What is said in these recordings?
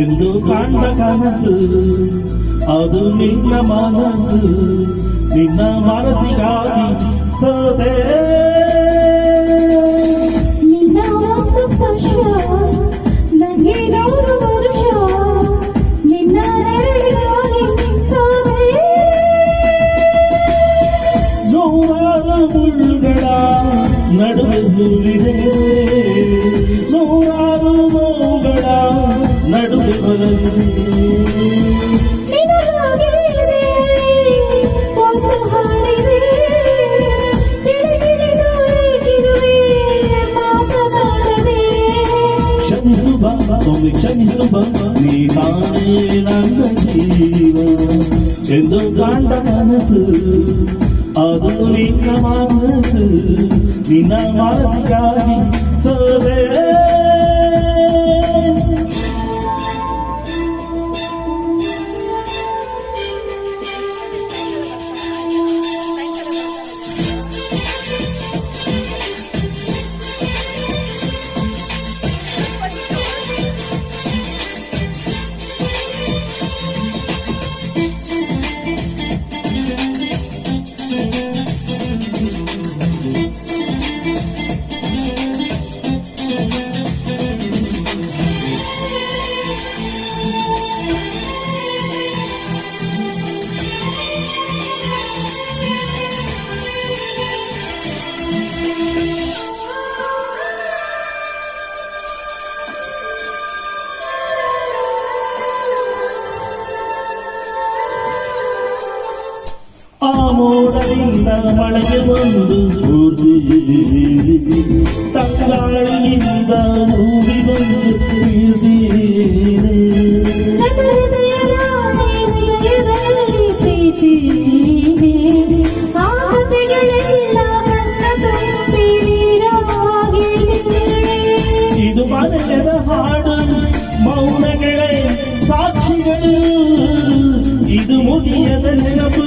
ಎಂದು ಕಾಣ್ದ ಕನಸು ಅದು ನಿನ್ನ ಮನಸ್ಸು ನಿನ್ನ ಮನಸ್ಸಿಗಾಗಿ ಸೋತೆ ನಿನ್ನ ಒಂದು ಸ್ಪರ್ಶ ನನಗೆ 100 ವರ್ಷ ನಿನ್ನ ನೆರಳಿಗಾಗಿ ಸೋತೆ ನೂರಾರು ಮುಳ್ಳುಗಳ ನಡುವೆ ಹೂವಿದೆ ನೂರಾರು ನೋವುಗಳ ನಡುವೆ ಬರಲಿದೆ ಕ್ಷಮಿಸುವ ನೀ ತಾನೇ ನನ್ನ ಜೀವ ಎಂದು ಕಾಂಡ ಕನಸು ಅದು ನಿನ್ನ ಮನಸ್ಸು ನಿನ್ನ ಮನಸ್ಸಿಗಾಗಿ ಸೋದೆ ಆ ಮೋಡದಿಂದ ಮಳೆಗೆ ಒಂದು ಸ್ಫೂರ್ತಿ ತಂಗಾಳಿಯಿಂದ ಮೂಡಿ ಬಂದು ಪ್ರೀತಿ ಇದು ಮನೆಯದ ಹಾಡು ಮೌನಗಳೇ ಸಾಕ್ಷಿಗಳು ಇದು ಮುಗಿಯದ ನೆನಪು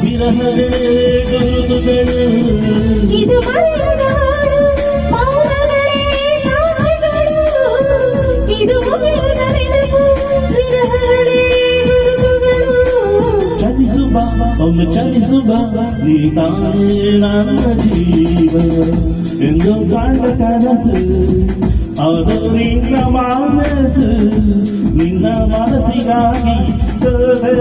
ವಿರಹಗಳೇ ಗುರುತುಗಳು ಇದು ಮಳೆಯದ ಹಾಡು ಮೌನಗಳೇ ಸಾಕ್ಷಿಗಳು ಇದು ಮುಗಿಯದ ನೆನಪು ವಿರಹಗಳೇ ಗುರುತುಗಳು ಚಲಿಸುವ ಒಮ್ಮೆ ಚಲಿಸುವ ನೀ ತಾನೇ ನನ್ನ ಜೀವ ಎಂದು ಕಾಂಡ ಕನಸು ಅದು ನಿನ್ನ ಮನಸ್ಸು ನಿನ್ನ ಮನಸ್ಸಿಗಾಗಿ ಸೋದೆ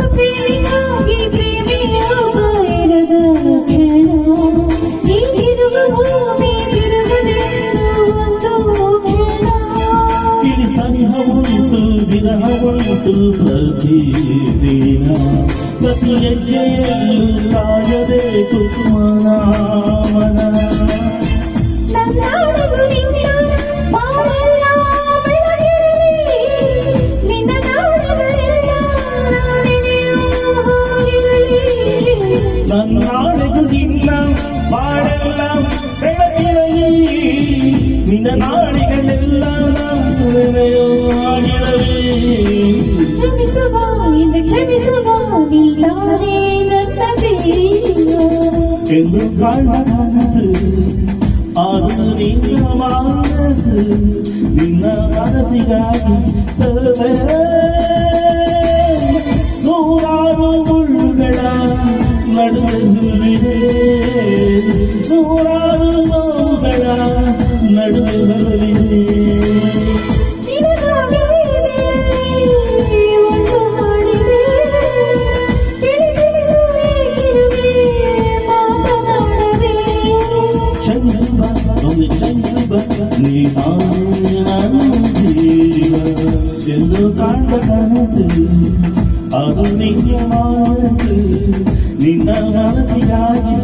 ಪ್ರೇಮಿಗಾಗಿ ಪ್ರೇಮಿಯ ಬಯಲದ ಕ್ಷಣ ಈ ತಿರುಗ ಭೂಮಿ ತಿರುಗದೆಂದು ಒಂದು ಕ್ಷಣ ಇಲ್ಲಿ ಸನಿಹ ಉಂಟು ವಿರಹ ಉಂಟು ಪ್ರತಿದಿನ ಪ್ರತಿ ಹೆಜ್ಜೆಯಲ್ಲೂ ಕಾಯಬೇಕು ಮನ ನನ್ನಾಡಗು ನಿನ್ನ ಬಾಳೆಲ್ಲ ಬೆಳಗಿರಲಿ ನಿನ್ನ ನಾಡಗಳೆಲ್ಲ ನನ್ನಾಳೆಗೂ ನಿನ್ನ ಬಾಳೆಲ್ಲ ಬೆಳಗಿರಲಿ ನಿನ್ನ ನಾಡಿಗಳೆಲ್ಲ ಆಗಿರಲಿ ಕ್ಷಮಿಸುವ ಎಂದು ಕ್ಷಮಿಸುವ ನೀಲಾನೇ ನನ್ನ ಜೀವ ಎಂದು ಕಾಣ್ದ ಕನಸು ಅದು ನಿನ್ನ ಮನಸ್ಸು ನಿನ್ನ ಮನಸ್ಸಿಗಾಗಿ ಸೋದೆ ನೂರಾರು ಮುಳ್ಳುಗಳ ನಡುವೆ ಹೂವಿದೆ ನೂರಾರು ನೋವುಗಳ ನಡುವೆ ಬರಲಿದೆ ಒಂದು ಹಾಡಿದೆ ತಿಳಿದು ಏಕಿರುವೆ ಮಾತನಾಡದೆ ಕ್ಷಮಿಸುವ ಒಮ್ಮೆ ಕ್ಷಮಿಸುವ ನೀ ತಾನೇ ನನ್ನ ಜೀವ ಎಂದು ಕಾಂಡ ಕನಸು ಅದು ನಿನ್ನ ಮನಸ್ಸು ನಿನ್ನ ಮನಸ್ಸಿಗಾಗಿ